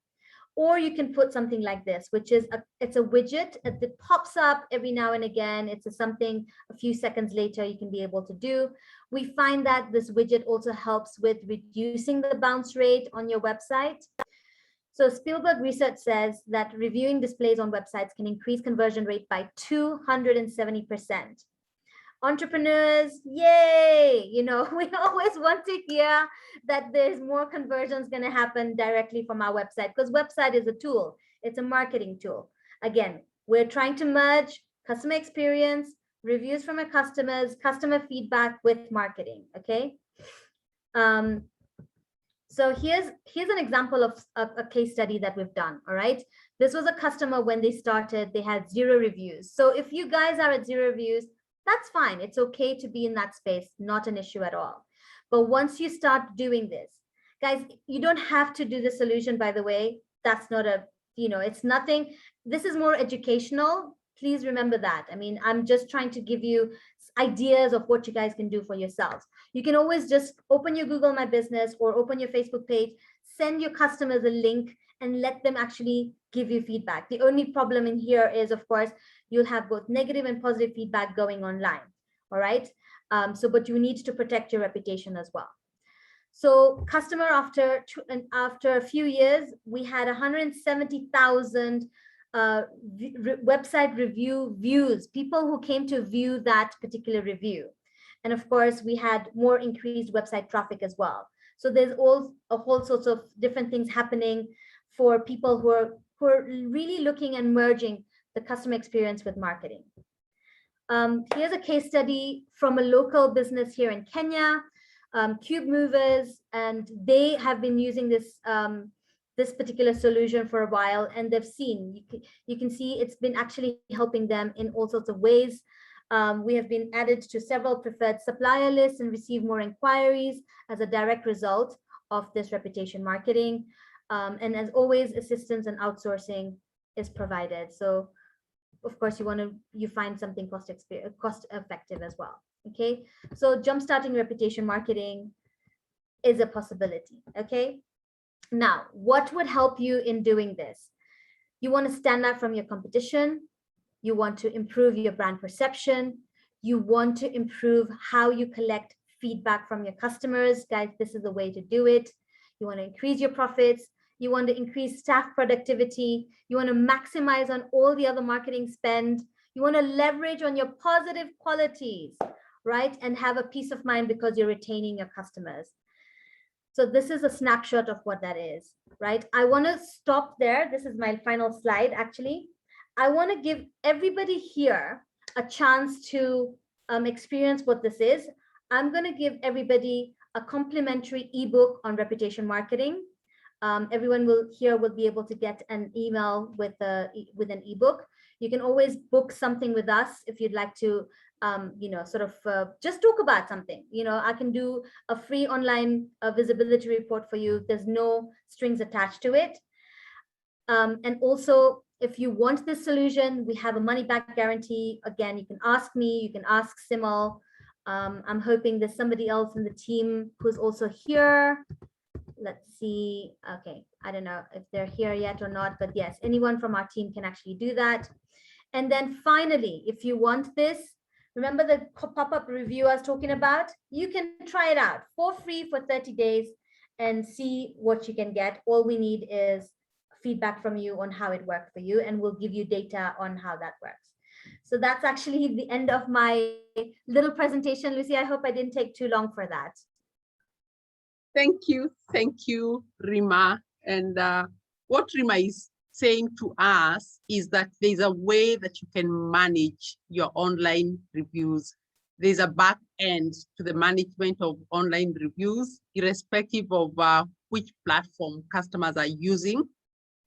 Speaker 1: Or you can put something like this, which is it's a widget that pops up every now and again. It's something a few seconds later you can be able to do. We find that this widget also helps with reducing the bounce rate on your website. So Spielberg research says that reviewing displays on websites can increase conversion rate by 270%. Entrepreneurs, yay! You know, we always want to hear that there's more conversions going to happen directly from our website, because website is a tool. It's a marketing tool. Again, we're trying to merge customer experience, reviews from our customers, customer feedback with marketing. Okay. So here's an example of a case study that we've done. All right. This was a customer when they started, they had 0 reviews. So if you guys are at 0 reviews, that's fine. It's okay to be in that space, not an issue at all. But once you start doing this, guys, you don't have to do the solution, by the way. That's not it's nothing. This is more educational. Please remember that. I mean, I'm just trying to give you ideas of what you guys can do for yourselves. You can always just open your Google My Business or open your Facebook page, send your customers a link and let them actually give you feedback. The only problem in here is, of course, you'll have both negative and positive feedback going online. All right. But you need to protect your reputation as well. So customer, after a few years, we had 170,000 website review views, people who came to view that particular review. And of course, we had more increased website traffic as well. So there's a whole sorts of different things happening for people who are really looking and merging the customer experience with marketing. Here's a case study from a local business here in Kenya, Cube Movers, and they have been using this this particular solution for a while, and they've seen, you can see it's been actually helping them in all sorts of ways. We have been added to several preferred supplier lists and receive more inquiries as a direct result of this reputation marketing. And as always, assistance and outsourcing is provided. So of course, you find something cost effective as well. Okay, so jumpstarting reputation marketing is a possibility. Okay, now what would help you in doing this? You want to stand out from your competition. You want to improve your brand perception. You want to improve how you collect feedback from your customers. Guys, this is the way to do it. You want to increase your profits. You want to increase staff productivity. You want to maximize on all the other marketing spend. You want to leverage on your positive qualities, right? And have a peace of mind because you're retaining your customers. So this is a snapshot of what that is, right? I want to stop there. This is my final slide, actually. I want to give everybody here a chance to experience what this is. I'm going to give everybody a complimentary ebook on reputation marketing. Everyone will be able to get an email with an ebook. You can always book something with us if you'd like to, just talk about something. I can do a free online visibility report for you. There's no strings attached to it. And also, if you want this solution, we have a money back guarantee. Again, you can ask me, you can ask Simal. I'm hoping there's somebody else in the team who's also here. Let's see. Okay, I don't know if they're here yet or not, but yes, anyone from our team can actually do that. And then finally, if you want this, remember the pop-up review I was talking about? You can try it out for free for 30 days and see what you can get. All we need is feedback from you on how it worked for you, and we'll give you data on how that works. So that's actually the end of my little presentation. Lucy, I hope I didn't take too long for that.
Speaker 2: Thank you, Rima. And what Rima is saying to us is that there's a way that you can manage your online reviews. There's a back end to the management of online reviews, irrespective of which platform customers are using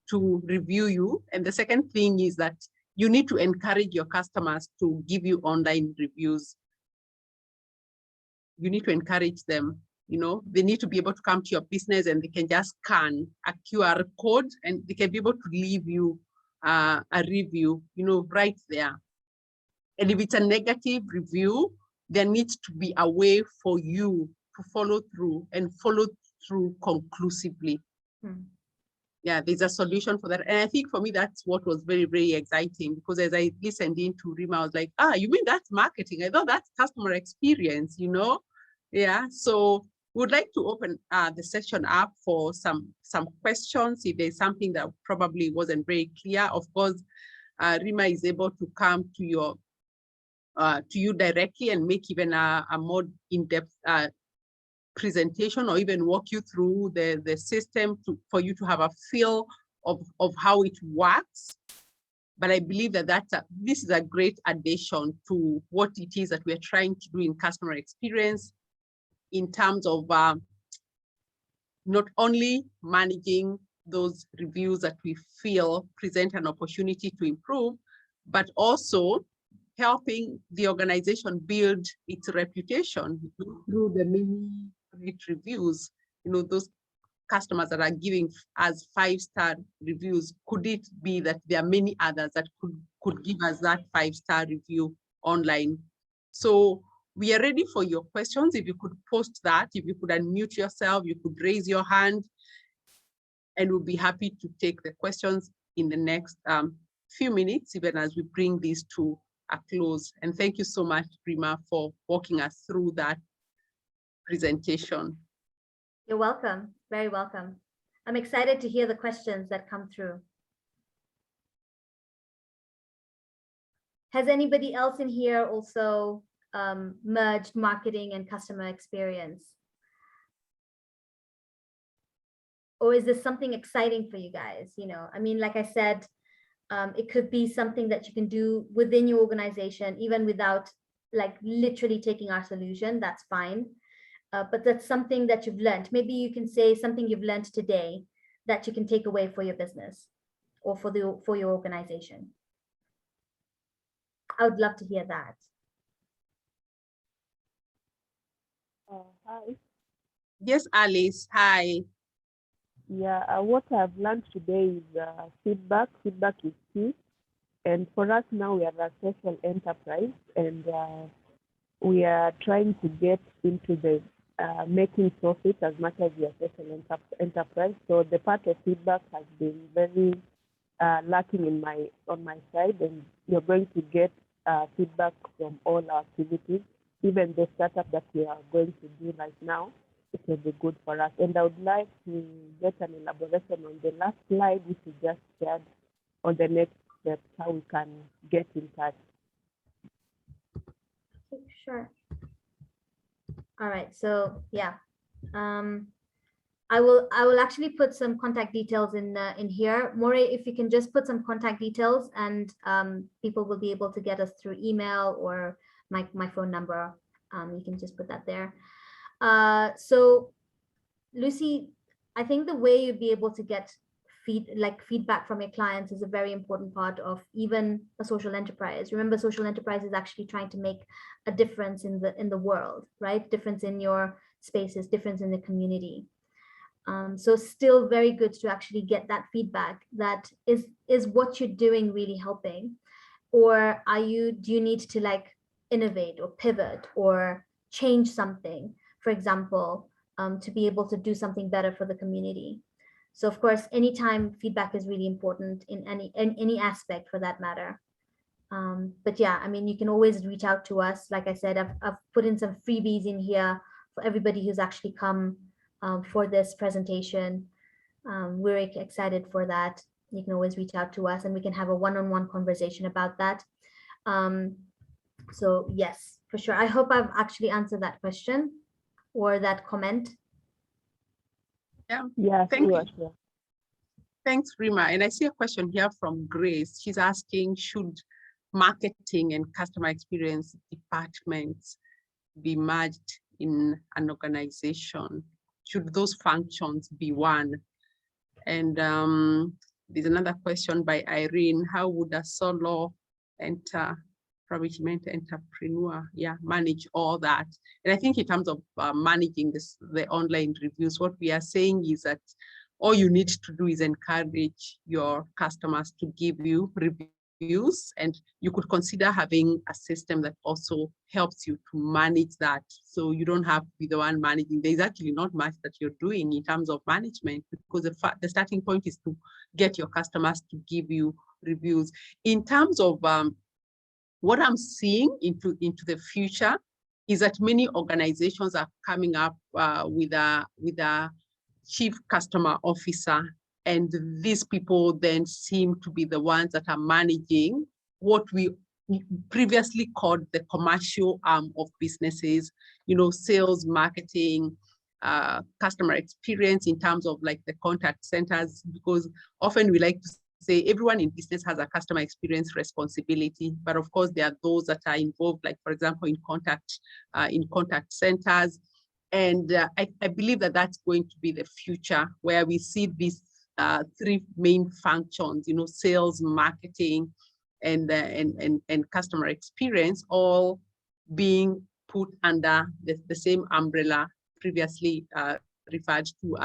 Speaker 2: to review you. And the second thing is that you need to encourage your customers to give you online reviews. You need to encourage them. They need to be able to come to your business and they can just scan a QR code and they can be able to leave you a review, right there. And if it's a negative review, there needs to be a way for you to follow through conclusively. Yeah, there's a solution for that. And I think for me, that's what was very, very exciting, because as I listened into Rima, I was like, you mean that's marketing? I thought that's customer experience, Yeah, so would like to open the session up for some questions. If there's something that probably wasn't very clear, of course, Rima is able to come to you directly and make even a more in-depth presentation, or even walk you through the system for you to have a feel of how it works. But I believe that this is a great addition to what it is that we're trying to do in customer experience, in terms of not only managing those reviews that we feel present an opportunity to improve, but also helping the organization build its reputation through the many great reviews. Those customers that are giving us 5-star reviews, could it be that there are many others that could give us that 5-star review online? So we are ready for your questions. If you could post that, if you could unmute yourself, you could raise your hand, and we'll be happy to take the questions in the next few minutes, even as we bring these to a close. And thank you so much, Rima, for walking us through that presentation.
Speaker 1: You're welcome. Very welcome. I'm excited to hear the questions that come through. Has anybody else in here also merged marketing and customer experience? Or is this something exciting for you guys? You know, I mean, like I said, it could be something that you can do within your organization, even without like literally taking our solution, that's fine. But that's something that you've learned. Maybe you can say something you've learned today that you can take away for your business or for your organization. I would love to hear that.
Speaker 6: Hi.
Speaker 2: Yes, Alice, hi.
Speaker 6: Yeah, what I've learned today is feedback. Feedback is key. And for us now, we are a social enterprise, and we are trying to get into the making profit as much as we are social enterprise. So the part of feedback has been very lacking on my side, and you're going to get feedback from all our activities, even the startup that we are going to do right now. It will be good for us. And I would like to get an elaboration on the last slide, which you just shared, on the next steps, how we can get in touch.
Speaker 1: Sure. All right. So yeah, I will actually put some contact details in here. More, if you can just put some contact details, and people will be able to get us through email or my phone number. You can just put that there. So Lucy, I think the way you'd be able to get feedback from your clients is a very important part of even a social enterprise. Remember, social enterprise is actually trying to make a difference in the world, right? Difference in your spaces, difference in the community. So still very good to actually get that feedback. That is what you're doing really helping, or do you need to like innovate or pivot or change something, for example, to be able to do something better for the community. So of course, anytime feedback is really important in any aspect for that matter. But yeah, I mean, you can always reach out to us. Like I said, I've put in some freebies in here for everybody who's actually come for this presentation. We're excited for that. You can always reach out to us and we can have a one-on-one conversation about that. So yes, for sure. I hope I've actually answered that question or that comment.
Speaker 6: Yeah,
Speaker 2: Thank you.
Speaker 6: Sure.
Speaker 2: Thanks, Rima. And I see a question here from Grace. She's asking, should marketing and customer experience departments be merged in an organization? Should those functions be one? And there's another question by Irene. How would a solo entrepreneur manage all that? And I think in terms of managing the online reviews, what we are saying is that all you need to do is encourage your customers to give you reviews, and you could consider having a system that also helps you to manage that. So you don't have to be the one managing. There's actually not much that you're doing in terms of management, because the starting point is to get your customers to give you reviews. In terms of what I'm seeing into the future is that many organizations are coming up with a chief customer officer, and these people then seem to be the ones that are managing what we previously called the commercial arm of businesses, you know, sales, marketing, customer experience in terms of like the contact centers, because often we like to say everyone in business has a customer experience responsibility, but of course there are those that are involved, like for example in contact centers. And I believe that that's going to be the future, where we see these three main functions, you know, sales, marketing, and customer experience, all being put under the same umbrella previously referred to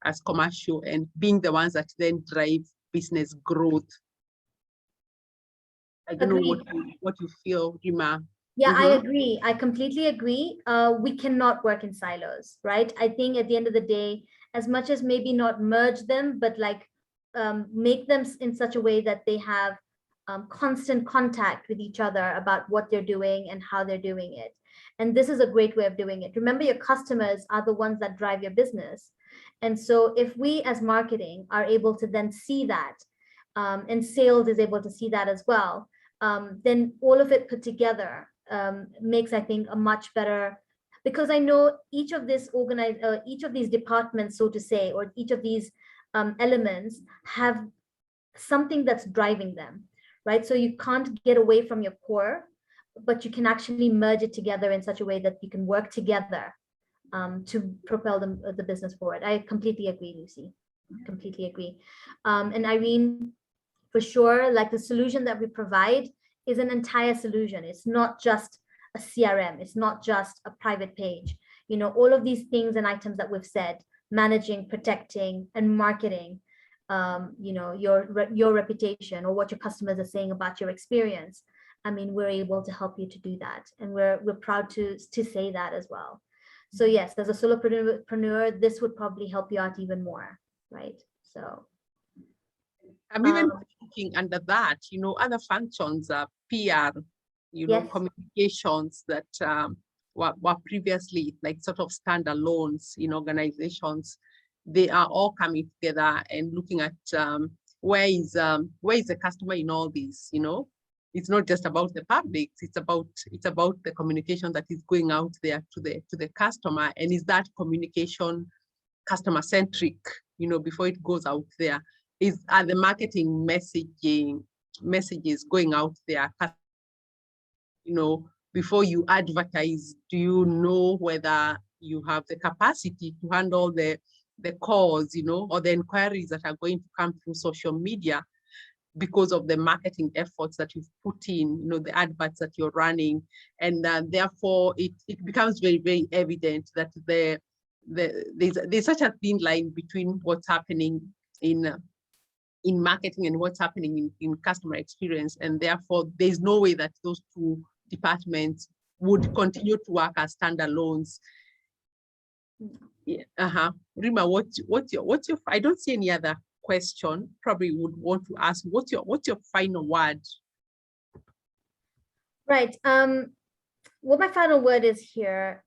Speaker 2: as commercial, and being the ones that then drive business growth. I don't know what you feel, Rima.
Speaker 1: Yeah, I agree. I completely agree. We cannot work in silos, right? I think at the end of the day, as much as maybe not merge them, but like make them in such a way that they have constant contact with each other about what they're doing and how they're doing it. And this is a great way of doing it. Remember, your customers are the ones that drive your business. And so if we as marketing are able to then see that, and sales is able to see that as well, then all of it put together makes, I think, a much better, because I know each of each of these departments, so to say, or each of these elements have something that's driving them, right? So you can't get away from your core, but you can actually merge it together in such a way that you can work together to propel the business forward. I completely agree, Lucy. Completely agree. And Irene, for sure, like the solution that we provide is an entire solution. It's not just a CRM. It's not just a private page. You know, all of these things and items that we've said, managing, protecting, and marketing, you know, your reputation or what your customers are saying about your experience. I mean, we're able to help you to do that. And we're proud to say that as well. So yes, as a solopreneur, this would probably help you out even more, right? So
Speaker 2: I'm even thinking under that, you know, other functions, PR, you know,
Speaker 1: yes.
Speaker 2: communications that were previously like sort of standalones in organizations. They are all coming together and looking at where is the customer in all this, you know? It's not just about the public, it's about the communication that is going out there to the customer. And is that communication customer centric, you know, before it goes out there? Are the marketing messages going out there, you know, before you advertise? Do you know whether you have the capacity to handle the calls, you know, or the inquiries that are going to come through social media because of the marketing efforts that you've put in, you know, the adverts that you're running? And therefore it becomes very, very evident that there's such a thin line between what's happening in marketing and what's happening in customer experience. And therefore there's no way that those two departments would continue to work as standalones. Yeah, Rima, what's your, I don't see any other question. Probably would want to ask, what's your final word?
Speaker 1: Right. What my final word is here,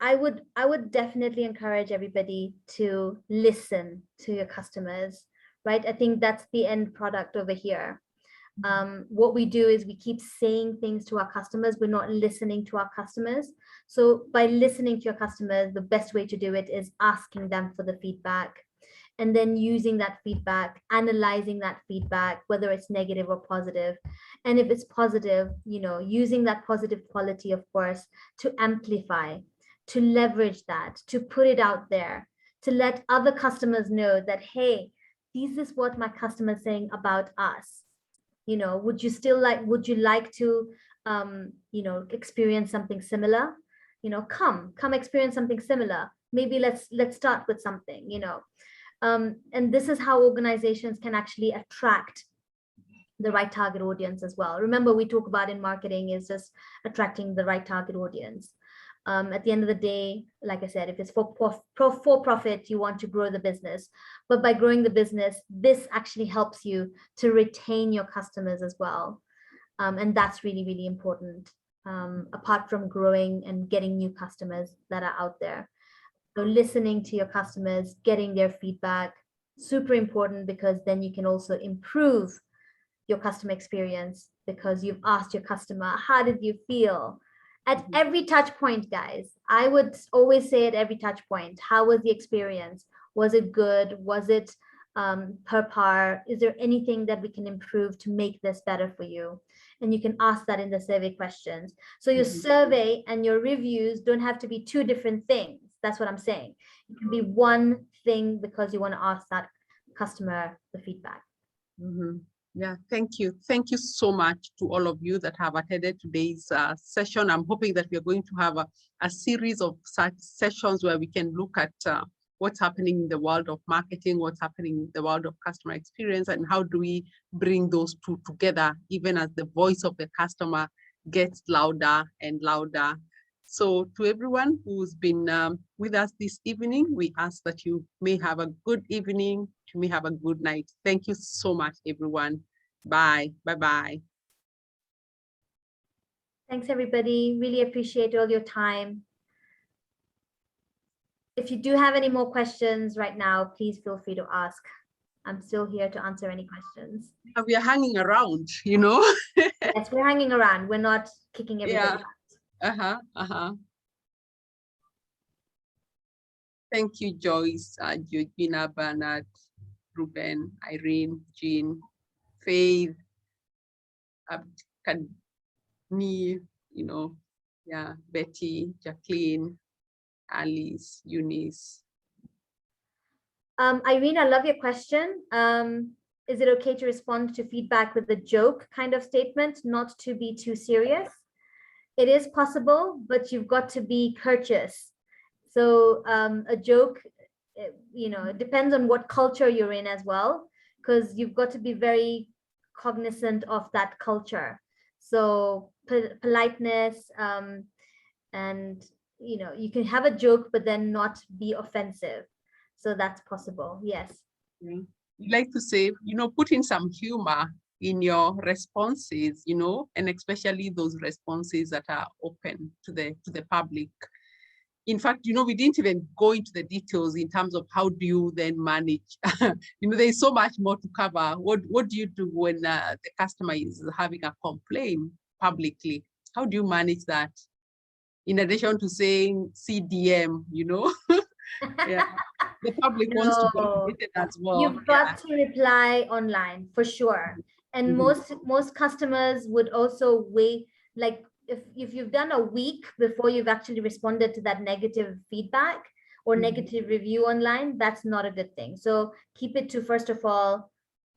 Speaker 1: I would definitely encourage everybody to listen to your customers, right? I think that's the end product over here. What we do is we keep saying things to our customers. We're not listening to our customers. So by listening to your customers, the best way to do it is asking them for the feedback, and then using that feedback, analyzing that feedback, whether it's negative or positive. And if it's positive, you know, using that positive quality, of course, to amplify, to leverage that, to put it out there, to let other customers know that, hey, this is what my customer is saying about us. You know, would you like to, you know, experience something similar? You know, come experience something similar. Maybe let's start with something, you know. And this is how organizations can actually attract the right target audience as well. Remember, we talk about in marketing is just attracting the right target audience. At the end of the day, like I said, if it's for profit, you want to grow the business. But by growing the business, this actually helps you to retain your customers as well. And that's really, really important, apart from growing and getting new customers that are out there. So listening to your customers, getting their feedback, super important, because then you can also improve your customer experience, because you've asked your customer, how did you feel? At every touch point, guys, I would always say at every touch point, how was the experience? Was it good? Was it per par? Is there anything that we can improve to make this better for you? And you can ask that in the survey questions. So your survey and your reviews don't have to be two different things. That's what I'm saying. It can be one thing because you want to ask that customer the feedback.
Speaker 2: Yeah, thank you. Thank you so much to all of you that have attended today's session. I'm hoping that we are going to have a series of such sessions where we can look at what's happening in the world of marketing, what's happening in the world of customer experience, and how do we bring those two together, even as the voice of the customer gets louder and louder. So to everyone who's been with us this evening, we ask that you may have a good evening, you may have a good night. Thank you so much, everyone. Bye. Bye-bye.
Speaker 1: Thanks, everybody. Really appreciate all your time. If you do have any more questions right now, please feel free to ask. I'm still here to answer any questions.
Speaker 2: We are hanging around, you know?
Speaker 1: Yes, we're hanging around. We're not kicking everybody out.
Speaker 2: Thank you, Joyce, Georgina, Bernard, Ruben, Irene, Jean, Faith, me, you know, yeah, Betty, Jacqueline, Alice, Eunice.
Speaker 1: Irene, I love your question. Is it okay to respond to feedback with a joke kind of statement, not to be too serious? It is possible, but you've got to be courteous. So a joke, you know, it depends on what culture you're in as well, because you've got to be very cognizant of that culture. So politeness, and you know, you can have a joke, but then not be offensive. So that's possible. Yes.
Speaker 2: You like to say, you know, put in some humor in your responses, you know, and especially those responses that are open to the public. In fact, you know, we didn't even go into the details in terms of how do you then manage. You know, there's so much more to cover. What do you do when the customer is having a complaint publicly? How do you manage that? In addition to saying CDM, you know? Yeah. The public wants to be educated as well.
Speaker 1: You've got to reply online for sure. And most customers would also wait, like if you've done a week before you've actually responded to that negative feedback or negative review online, that's not a good thing. So keep it to, first of all,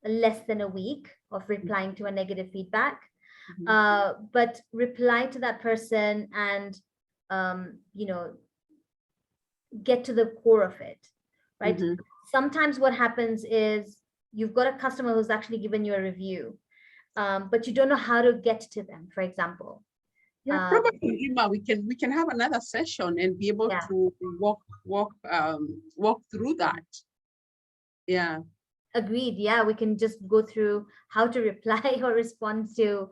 Speaker 1: less than a week of replying to a negative feedback. But reply to that person and you know, get to the core of it, right? Sometimes what happens is you've got a customer who's actually given you a review, but you don't know how to get to them, for example.
Speaker 2: Yeah, probably, Ima, we can have another session and be able to walk through that. Yeah.
Speaker 1: Agreed. Yeah, we can just go through how to reply or respond to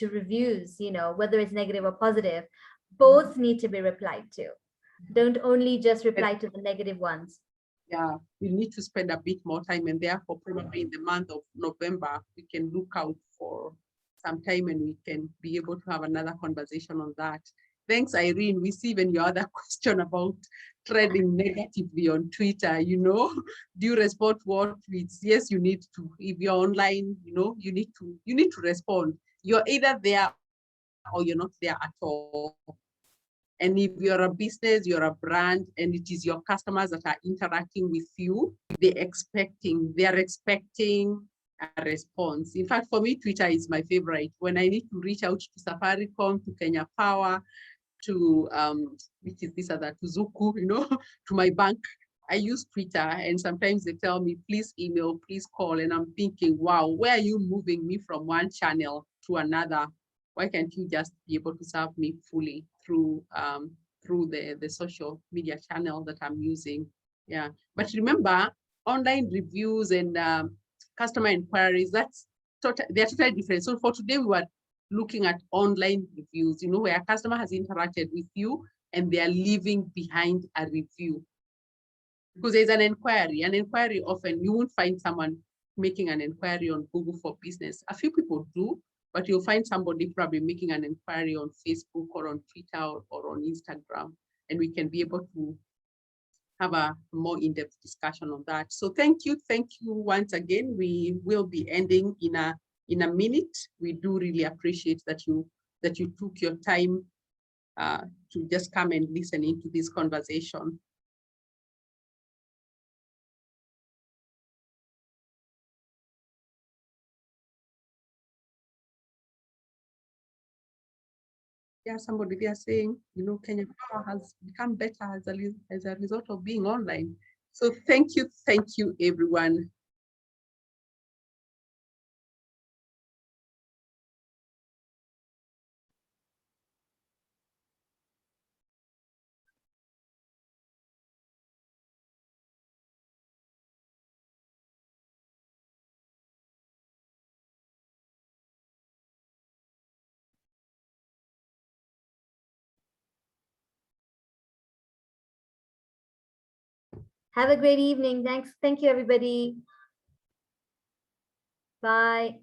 Speaker 1: reviews, you know, whether it's negative or positive. Both need to be replied to. Don't only just reply to the negative ones.
Speaker 2: Yeah, we need to spend a bit more time, and therefore probably in the month of November, we can look out for some time and we can be able to have another conversation on that. Thanks, Irene. We see even your other question about trending negatively on Twitter, you know, do you respond to all tweets? Yes, you need to. If you're online, you know, you need to respond. You're either there or you're not there at all. And if you're a business, you're a brand, and it is your customers that are interacting with you, they're expecting a response. In fact, for me, Twitter is my favorite. When I need to reach out to Safaricom, to Kenya Power, to which is this other, to Zuku, you know, to my bank, I use Twitter, and sometimes they tell me, please email, please call, and I'm thinking, wow, where are you moving me from one channel to another? Why can't you just be able to serve me fully through the social media channel that I'm using? Yeah, but remember, online reviews and customer inquiries, they're totally different. So for today, we were looking at online reviews, you know, where a customer has interacted with you and they are leaving behind a review. Because there's an inquiry often, you won't find someone making an inquiry on Google for Business. A few people do, but you'll find somebody probably making an inquiry on Facebook or on Twitter or on Instagram, and we can be able to have a more in-depth discussion on that. So thank you once again. We will be ending in a minute. We do really appreciate that you took your time to just come and listen into this conversation. Yeah, somebody there saying, you know, Kenya Power has become better as a result of being online. So thank you, everyone.
Speaker 1: Have a great evening. Thank you, everybody. Bye.